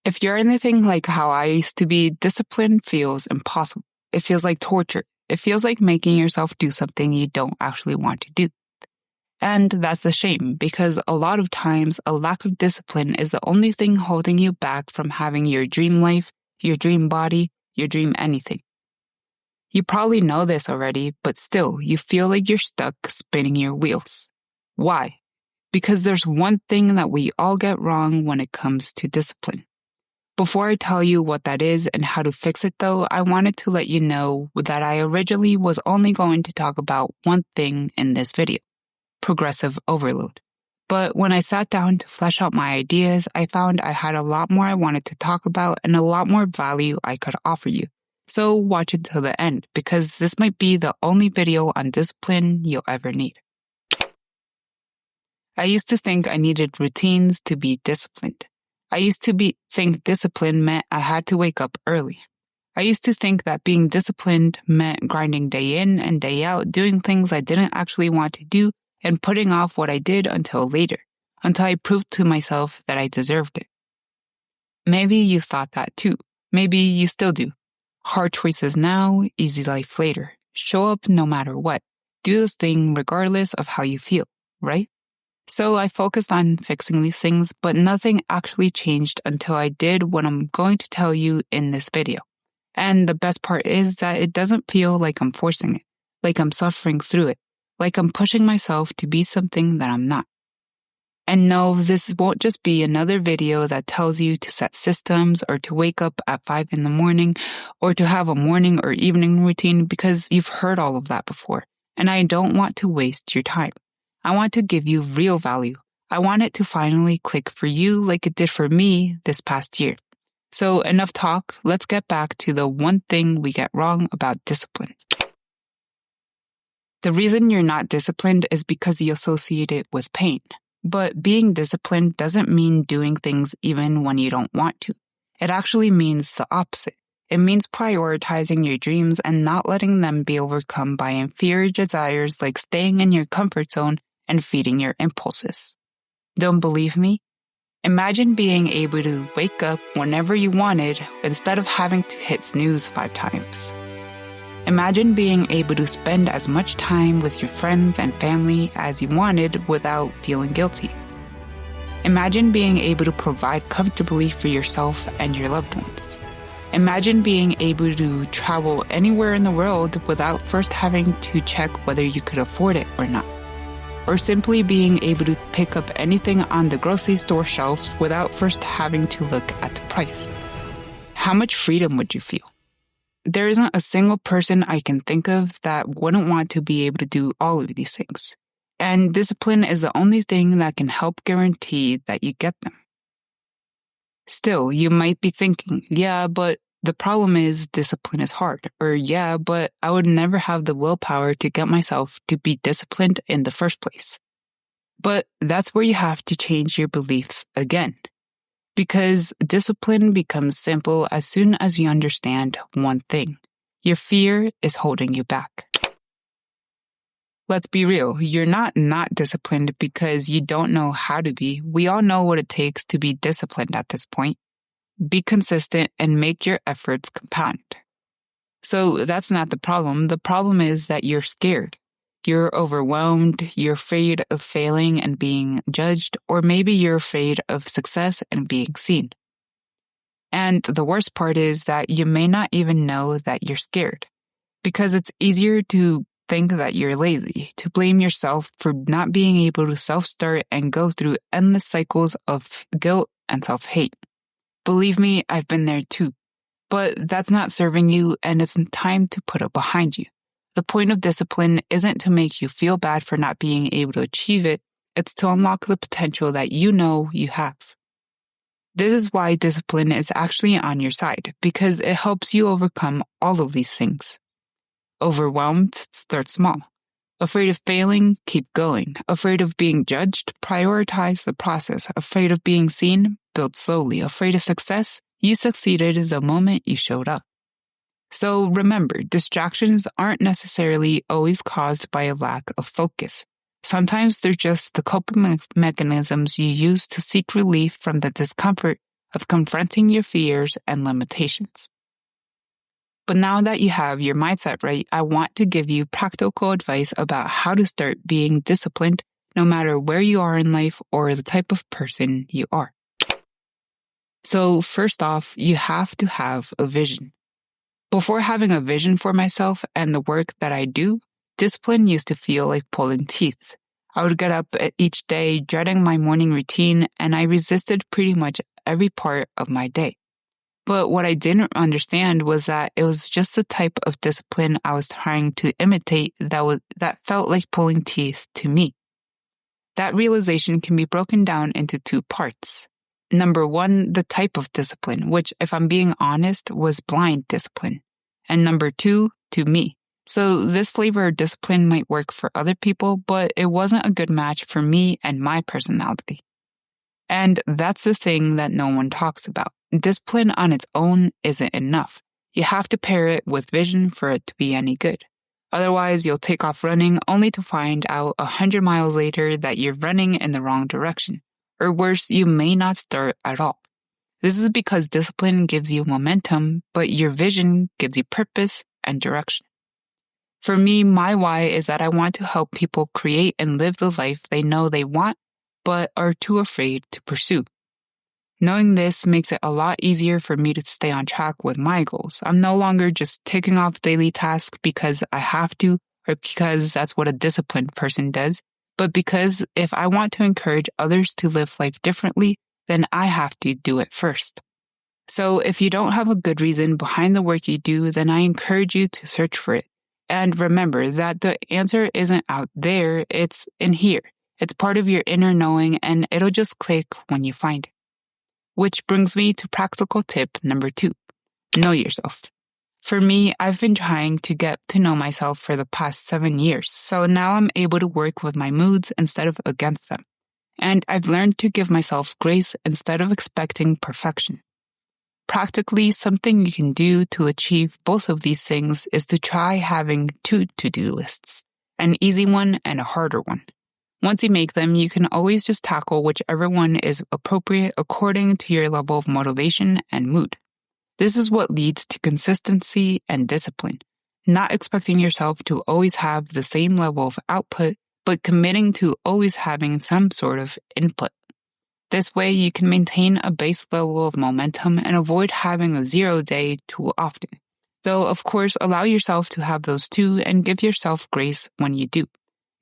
If you're anything like how I used to be, discipline feels impossible. It feels like torture. It feels like making yourself do something you don't actually want to do. And that's the shame, because a lot of times a lack of discipline is the only thing holding you back from having your dream life, your dream body, your dream anything. You probably know this already, but still, you feel like you're stuck spinning your wheels. Why? Because there's one thing that we all get wrong when it comes to discipline. Before I tell you what that is and how to fix it though, I wanted to let you know that I originally was only going to talk about one thing in this video, progressive overload. But when I sat down to flesh out my ideas, I found I had a lot more I wanted to talk about and a lot more value I could offer you. So watch it till the end, because this might be the only video on discipline you'll ever need. I used to think I needed routines to be disciplined. I used to think discipline meant I had to wake up early. I used to think that being disciplined meant grinding day in and day out, doing things I didn't actually want to do, and putting off what I did until later, until I proved to myself that I deserved it. Maybe you thought that too. Maybe you still do. Hard choices now, easy life later. Show up no matter what. Do the thing regardless of how you feel, right? So I focused on fixing these things, but nothing actually changed until I did what I'm going to tell you in this video. And the best part is that it doesn't feel like I'm forcing it, like I'm suffering through it, like I'm pushing myself to be something that I'm not. And no, this won't just be another video that tells you to set systems or to wake up at 5 a.m. or to have a morning or evening routine, because you've heard all of that before. And I don't want to waste your time. I want to give you real value. I want it to finally click for you like it did for me this past year. So enough talk, let's get back to the one thing we get wrong about discipline. The reason you're not disciplined is because you associate it with pain. But being disciplined doesn't mean doing things even when you don't want to. It actually means the opposite. It means prioritizing your dreams and not letting them be overcome by inferior desires like staying in your comfort zone and feeding your impulses. Don't believe me? Imagine being able to wake up whenever you wanted instead of having to hit snooze 5 times. Imagine being able to spend as much time with your friends and family as you wanted without feeling guilty. Imagine being able to provide comfortably for yourself and your loved ones. Imagine being able to travel anywhere in the world without first having to check whether you could afford it or not. Or simply being able to pick up anything on the grocery store shelves without first having to look at the price. How much freedom would you feel? There isn't a single person I can think of that wouldn't want to be able to do all of these things. And discipline is the only thing that can help guarantee that you get them. Still, you might be thinking, yeah, but the problem is discipline is hard. Or yeah, but I would never have the willpower to get myself to be disciplined in the first place. But that's where you have to change your beliefs again. Because discipline becomes simple as soon as you understand one thing. Your fear is holding you back. Let's be real, you're not disciplined because you don't know how to be. We all know what it takes to be disciplined at this point. Be consistent and make your efforts compound. So that's not the problem. The problem is that you're scared. You're overwhelmed, you're afraid of failing and being judged, or maybe you're afraid of success and being seen. And the worst part is that you may not even know that you're scared, because it's easier to think that you're lazy, to blame yourself for not being able to self-start and go through endless cycles of guilt and self-hate. Believe me, I've been there too. But that's not serving you, and it's time to put it behind you. The point of discipline isn't to make you feel bad for not being able to achieve it. It's to unlock the potential that you know you have. This is why discipline is actually on your side, because it helps you overcome all of these things. Overwhelmed, start small. Afraid of failing, keep going. Afraid of being judged, prioritize the process. Afraid of being seen, build slowly. Afraid of success, you succeeded the moment you showed up. So remember, distractions aren't necessarily always caused by a lack of focus. Sometimes they're just the coping mechanisms you use to seek relief from the discomfort of confronting your fears and limitations. But now that you have your mindset right, I want to give you practical advice about how to start being disciplined no matter where you are in life or the type of person you are. So first off, you have to have a vision. Before having a vision for myself and the work that I do, discipline used to feel like pulling teeth. I would get up each day dreading my morning routine, and I resisted pretty much every part of my day. But what I didn't understand was that it was just the type of discipline I was trying to imitate that felt like pulling teeth to me. That realization can be broken down into two parts. Number one, the type of discipline, which, if I'm being honest, was blind discipline. And number two, to me. So this flavor of discipline might work for other people, but it wasn't a good match for me and my personality. And that's the thing that no one talks about. Discipline on its own isn't enough. You have to pair it with vision for it to be any good. Otherwise, you'll take off running only to find out 100 miles later that you're running in the wrong direction. Or worse, you may not start at all. This is because discipline gives you momentum, but your vision gives you purpose and direction. For me, my why is that I want to help people create and live the life they know they want, but are too afraid to pursue. Knowing this makes it a lot easier for me to stay on track with my goals. I'm no longer just ticking off daily tasks because I have to or because that's what a disciplined person does, but because if I want to encourage others to live life differently, then I have to do it first. So if you don't have a good reason behind the work you do, then I encourage you to search for it. And remember that the answer isn't out there, it's in here. It's part of your inner knowing, and it'll just click when you find it. Which brings me to practical tip number 2. Know yourself. For me, I've been trying to get to know myself for the past 7 years, so now I'm able to work with my moods instead of against them. And I've learned to give myself grace instead of expecting perfection. Practically, something you can do to achieve both of these things is to try having 2 to-do lists, an easy one and a harder one. Once you make them, you can always just tackle whichever one is appropriate according to your level of motivation and mood. This is what leads to consistency and discipline, not expecting yourself to always have the same level of output, but committing to always having some sort of input. This way, you can maintain a base level of momentum and avoid having a 0 day too often. Though, of course, allow yourself to have those too and give yourself grace when you do,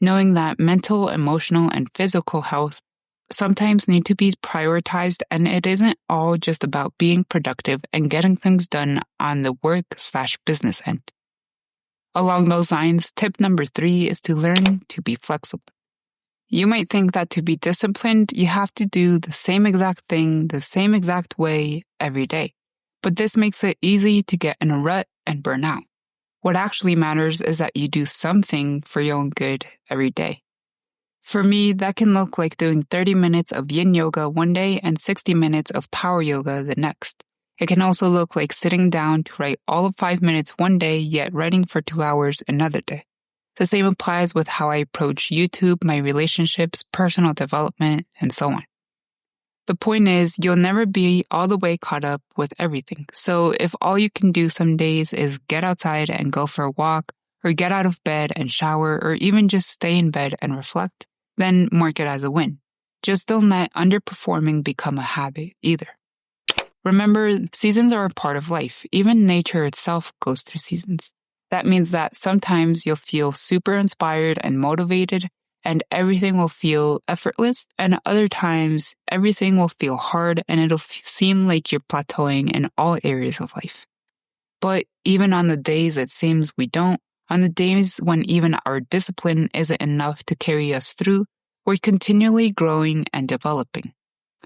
knowing that mental, emotional, and physical health sometimes need to be prioritized, and it isn't all just about being productive and getting things done on the work/business end. Along those lines, tip number 3 is to learn to be flexible. You might think that to be disciplined, you have to do the same exact thing the same exact way every day, but this makes it easy to get in a rut and burn out. What actually matters is that you do something for your own good every day. For me, that can look like doing 30 minutes of yin yoga one day and 60 minutes of power yoga the next. It can also look like sitting down to write all of 5 minutes one day, yet writing for 2 hours another day. The same applies with how I approach YouTube, my relationships, personal development, and so on. The point is, you'll never be all the way caught up with everything. So if all you can do some days is get outside and go for a walk, or get out of bed and shower, or even just stay in bed and reflect, then mark it as a win. Just don't let underperforming become a habit either. Remember, seasons are a part of life. Even nature itself goes through seasons. That means that sometimes you'll feel super inspired and motivated, and everything will feel effortless, and other times everything will feel hard and it'll seem like you're plateauing in all areas of life. But even on the days it seems we don't, on the days when even our discipline isn't enough to carry us through, we're continually growing and developing.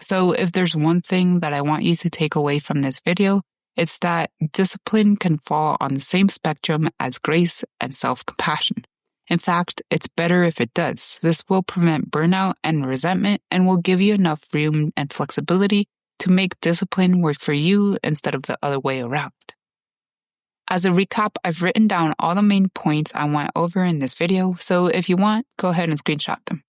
So if there's one thing that I want you to take away from this video, it's that discipline can fall on the same spectrum as grace and self-compassion. In fact, it's better if it does. This will prevent burnout and resentment and will give you enough room and flexibility to make discipline work for you instead of the other way around. As a recap, I've written down all the main points I went over in this video, so if you want, go ahead and screenshot them.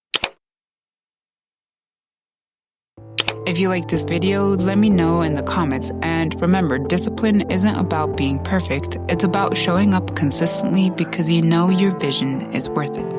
If you like this video, let me know in the comments. And remember, discipline isn't about being perfect. It's about showing up consistently because you know your vision is worth it.